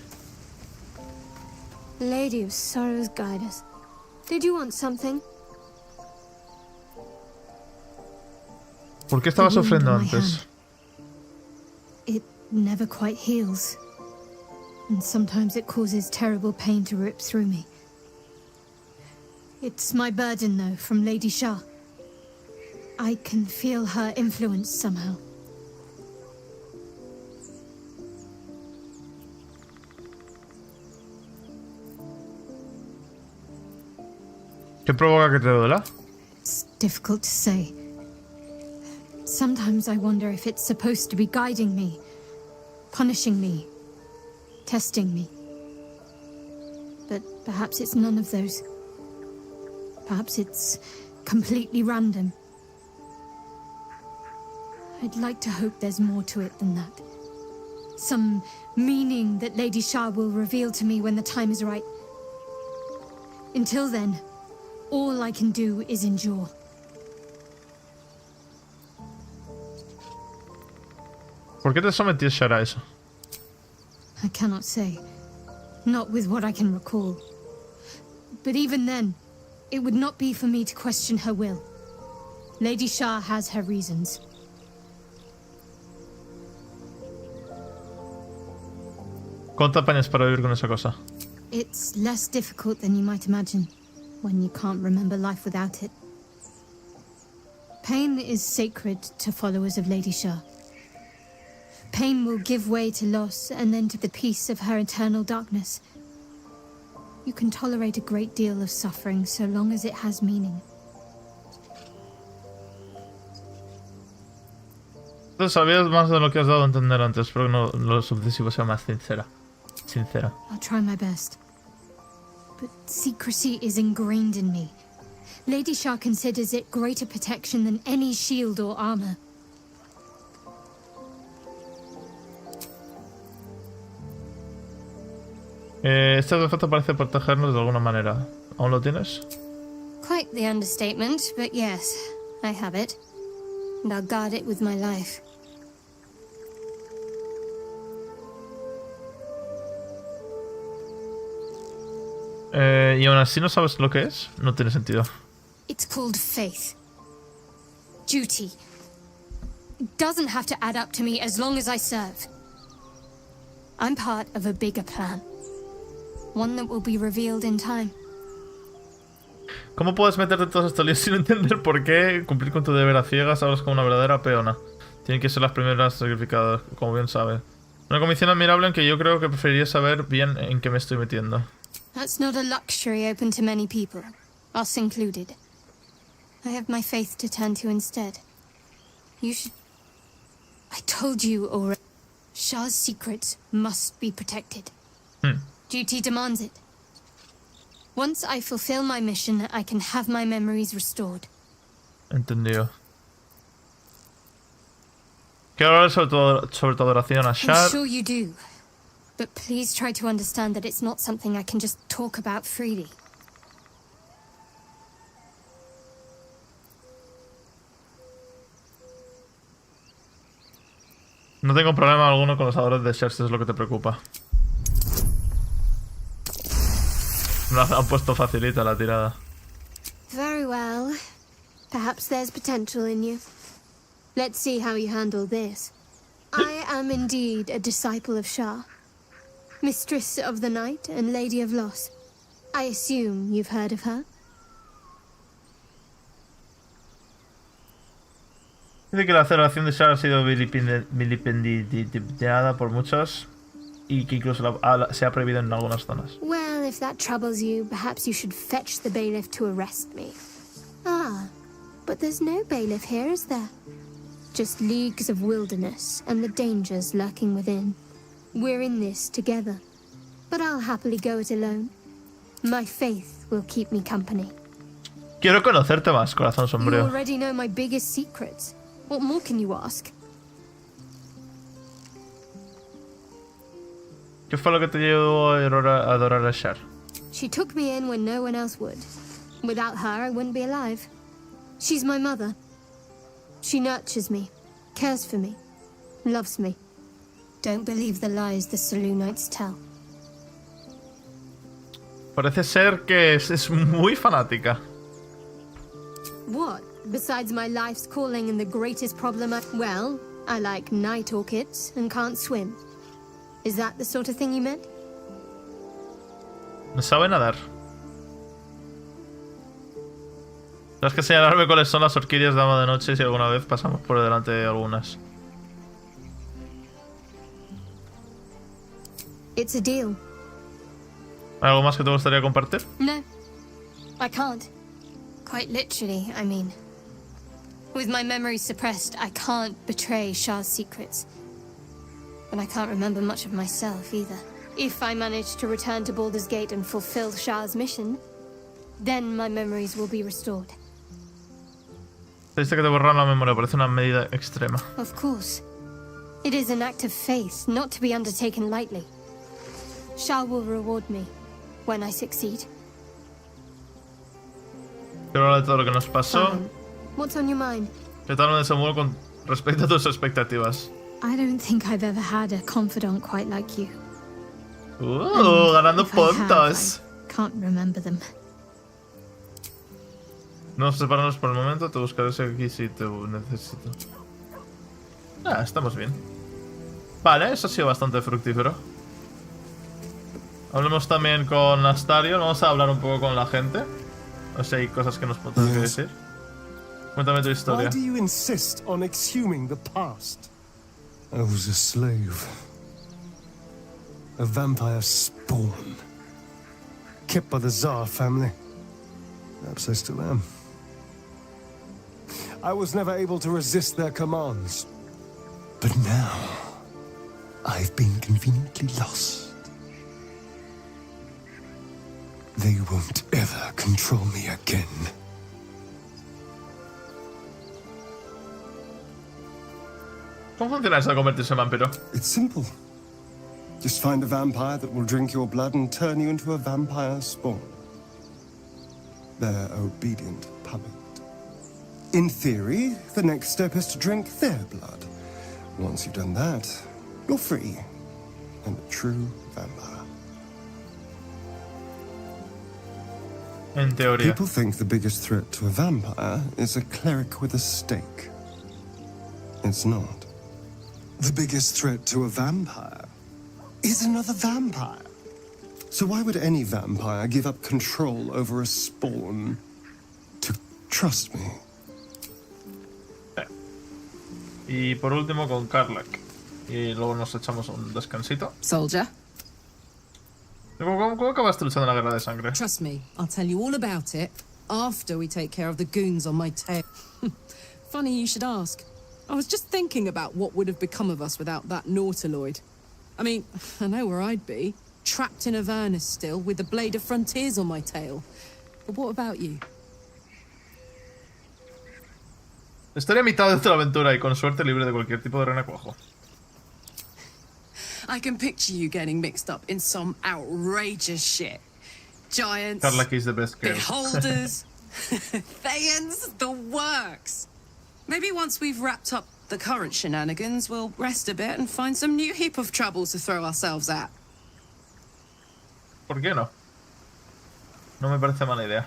Lady of Sorrows, guide us. Did you want something? ¿Por qué estaba sufriendo antes? It never quite heals. And sometimes it causes terrible pain to rip through me. It's my burden, though, from Lady Shah. I can feel her influence somehow. ¿Qué provoca que te duela? It's difficult to say. Sometimes I wonder if it's supposed to be guiding me, punishing me, testing me. But perhaps it's none of those. Perhaps it's completely random. I'd like to hope there's more to it than that. Some meaning that Lady Shah will reveal to me when the time is right. Until then, all I can do is endure. ¿Por qué te sometías a eso? I cannot say. Not with what I can recall. But even then, it would not be for me to question her will. Lady Shah has her reasons. ¿Cuánto apañas para vivir con esa cosa? It's less difficult than you might imagine, when you can't remember life without it. Pain is sacred to followers of Lady Shah. Pain will give way to loss and then to the peace of her eternal darkness. You can tolerate a great deal of suffering so long as it has meaning. Entonces sabías más de lo que has dado a entender antes, pero no lo sucesivo sea más sincera. I'll try my best. But secrecy is ingrained in me. Lady Shah considers it greater protection than any shield or armor. Este artefacto parece protegernos de alguna manera. ¿Aún lo tienes? Quite the understatement, but yes, I have it. And I'll guard it with my life. Y aún así no sabes lo que es. No tiene sentido. It's called faith. Duty. It doesn't have to add up to me as long as I serve. I'm part of a bigger plan. One that will be revealed in time. ¿Cómo puedes meterte en todos estos líos sin entender por qué cumplir con tu deber a ciegas ahora es como una verdadera peona? Tienen que ser las primeras sacrificadas, como bien sabes. Una comisión admirable en que yo creo que preferiría saber bien en qué me estoy metiendo. That's not a luxury open to many people, us included. I have my faith to turn to instead. You should... I told you already. Shah's secrets must be protected. Duty demands it. Once I fulfill my mission, I can have my memories restored. Entendido. Quiero hablar sobre tu adoración a Shah. I'm sure you do. But please try to understand that it's not something I can just talk about freely. No tengo problema alguno con los adoradores de Shah, si es lo que te preocupa. Me han puesto facilita la tirada. Very well. Perhaps there's potential in you. Let's see how you handle this. I am indeed a disciple of Shah. Mistress of the Night and Lady of Loss. I assume you've heard of her? Dice que la celebración de Shah ha sido vilipendiada por muchos y que incluso se ha prohibido en algunas zonas. Well, if that troubles you, perhaps you should fetch the bailiff to arrest me. Ah, but there's no bailiff here, is there? Just leagues of wilderness and the dangers lurking within. We're in this together. but I'll happily go it alone. My faith will keep me company. Quiero conocerte más, corazón You sombrío. already know my biggest secrets. What more can you ask? ¿Qué fue lo que te llevó a adorar a Shar? She took me in when no one else would. Without her, I wouldn't be alive. She's my mother. She nurtures me, cares for me, loves me. Don't believe the lies the Selûnites tell. Parece ser que es muy fanática. What? Besides my life's calling and the greatest problem Well, I like night orchids and can't swim. Is that the sort of thing you meant? No sabe nadar. Tienes que señalarme cuáles son las orquídeas de Dama de Noche si alguna vez pasamos por delante de algunas. It's a deal. ¿Hay algo más que te gustaría compartir? No, I can't. Quite literally, I mean. With my memory suppressed, I can't betray Shah's secrets. But I can't remember much of myself either. If I manage to return to Baldur's Gate and fulfill Shah's mission, then my memories will be restored. Dice que te borran la memoria, parece una medida extrema. Of course. It is an act of faith, not to be undertaken lightly. Shah will reward me when I succeed. Quiero hablar de todo lo que nos pasó. Fine. What's on your mind? ¿Qué tal me desenvuelvo con respecto a tus expectativas? I don't think I've ever had a confidant quite like you. Ganando If I have, puntos. I can't remember them. No nos separamos por el momento, te buscaré aquí si te necesito. Estamos bien. Vale, eso ha sido bastante fructífero. Hablemos también con Astario, vamos a hablar un poco con la gente. O sea, hay cosas que nos pueden que decir. Cuéntame tu historia. Why do you insist on exhuming the past? I was a slave. A vampire spawn. Kept by the Tsar family. Perhaps I still am. I was never able to resist their commands. But now, I've been conveniently lost. They won't ever control me again. ¿Cómo funciona eso de convertirse en vampiro? It's simple. Just find a vampire that will drink your blood and turn you into a vampire spawn. They're obedient puppet. In theory, the next step is to drink their blood. Once you've done that, you're free and a true vampire. En teoría. People think the biggest threat to a vampire is a cleric with a stake. It's not. The biggest threat to a vampire is another vampire. So why would any vampire give up control over a spawn to trust me? Y por último con Karlak. Y luego nos echamos un descansito. Soldier. ¿Cómo acabaste luchando en la guerra de sangre? Trust me, I'll tell you all about it after we take care of the goons on my tail. Funny you should ask. I was just thinking about what would have become of us without that nautiloid. I mean, I know where I'd be. Trapped in Avernus still, with the blade of frontiers on my tail. But what about you? Estaría a mitad de esta aventura y con suerte libre de cualquier tipo de renacuajo. I can picture you getting mixed up in some outrageous shit. Giants, Karlak is the best girl. beholders, Thayans, the works. Maybe once we've wrapped up the current shenanigans, we'll rest a bit and find some new heap of trouble to throw ourselves at. ¿Por qué no? No me parece mala idea.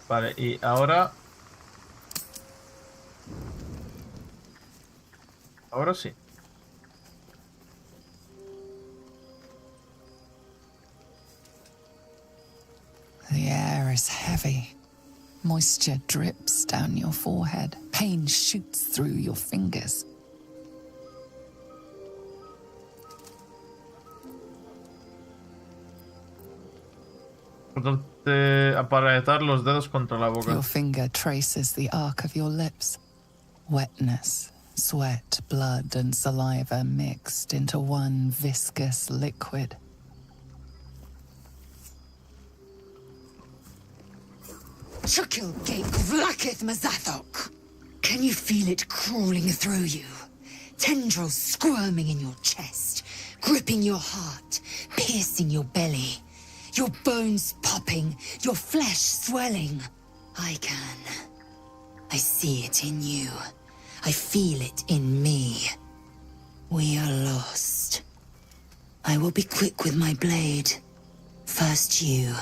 Vale, y ahora... Ahora sí. The air is heavy. Moisture drips down your forehead. Pain shoots through your fingers. Apretar los dedos contra la boca. Your finger traces the arc of your lips. Wetness, sweat, blood, and saliva mixed into one viscous liquid. Chukil Gate Vlakith Mazathok. Can you feel it crawling through you? Tendrils squirming in your chest, gripping your heart, piercing your belly. Your bones popping, your flesh swelling. I can. I see it in you. I feel it in me. We are lost. I will be quick with my blade. First you,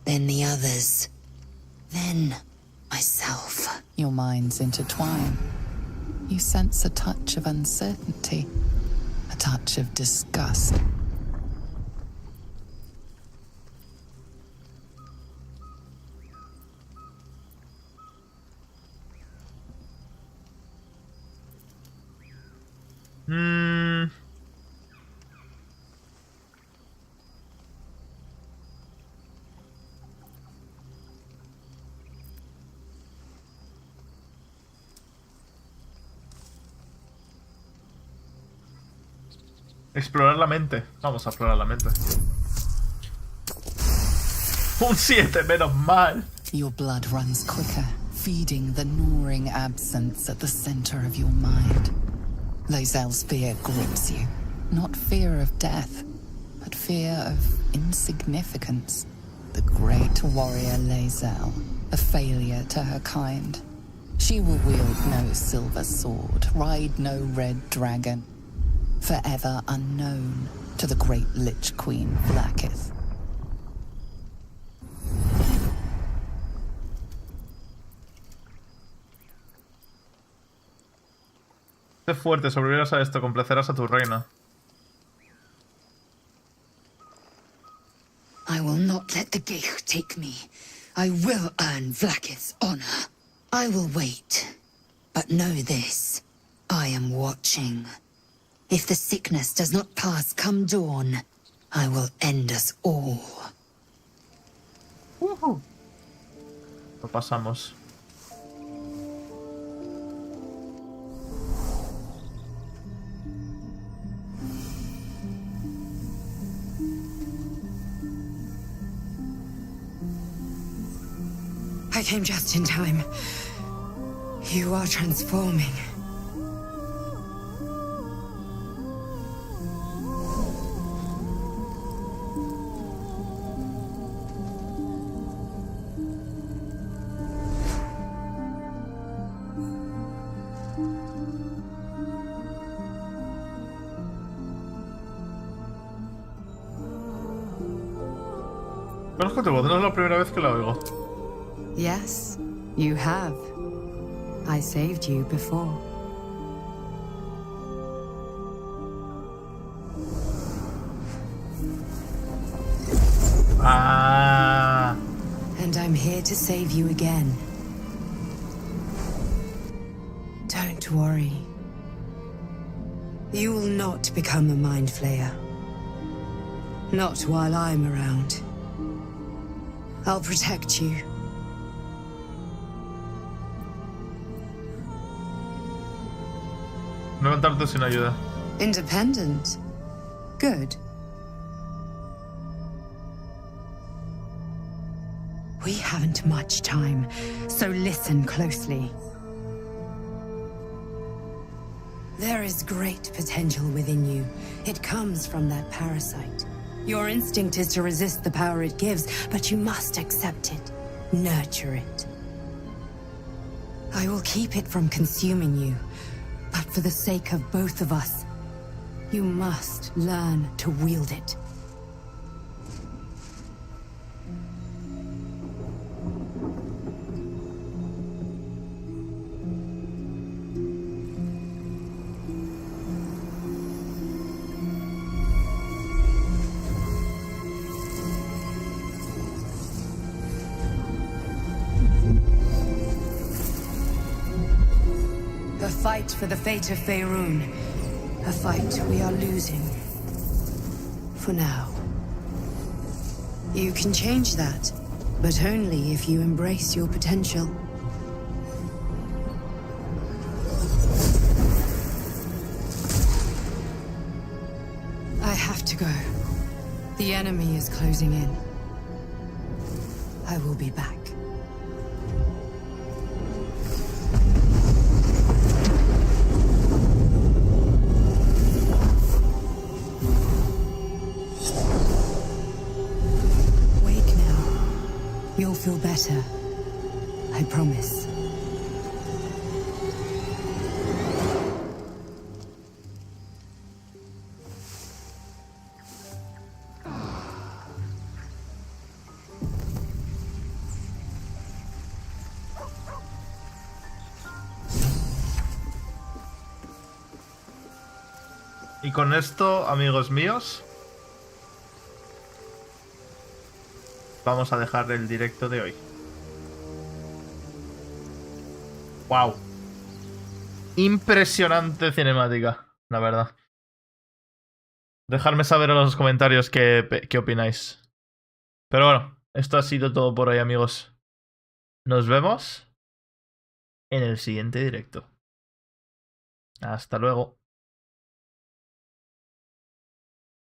then the others, then myself. Your minds intertwine. You sense a touch of uncertainty, a touch of disgust. Explorar la mente. Vamos a explorar la mente. Un 7, menos mal. Your blood runs quicker, feeding the gnawing absence at the center of your mind. Lae'zel's fear grips you. Not fear of death, but fear of insignificance. The great warrior Lae'zel, a failure to her kind. She will wield no silver sword, ride no red dragon. Forever unknown to the great Lich Queen Vlakith. Sé fuerte, sobrevivirás a esto, complacerás a tu reina. I will not let the Geich take me. I will earn Vlakith's honor. I will wait. But know this. I am watching. If the sickness does not pass come dawn, I will end us all. Lo pasamos. I came just in time. You are transforming. Conozco tu voz, no es la primera vez que la oigo. Yes, you have. I saved you before. Ah. And I'm here to save you again. Don't worry. You will not become a mind flayer. Not while I'm around. I'll protect you. No levantarte sin ayuda. Independent. Good. We haven't much time, so listen closely. There is great potential within you. It comes from that parasite. Your instinct is to resist the power it gives, but you must accept it, nurture it. I will keep it from consuming you, but for the sake of both of us, you must learn to wield it. A fight for the fate of Faerun. A fight we are losing. For now. You can change that, but only if you embrace your potential. I have to go. The enemy is closing in. I will be back. feel better. I promise. Y con esto, amigos míos, vamos a dejar el directo de hoy. ¡Wow! Impresionante cinemática, la verdad. Dejadme saber en los comentarios qué opináis. Pero bueno, esto ha sido todo por hoy, amigos. Nos vemos en el siguiente directo. Hasta luego.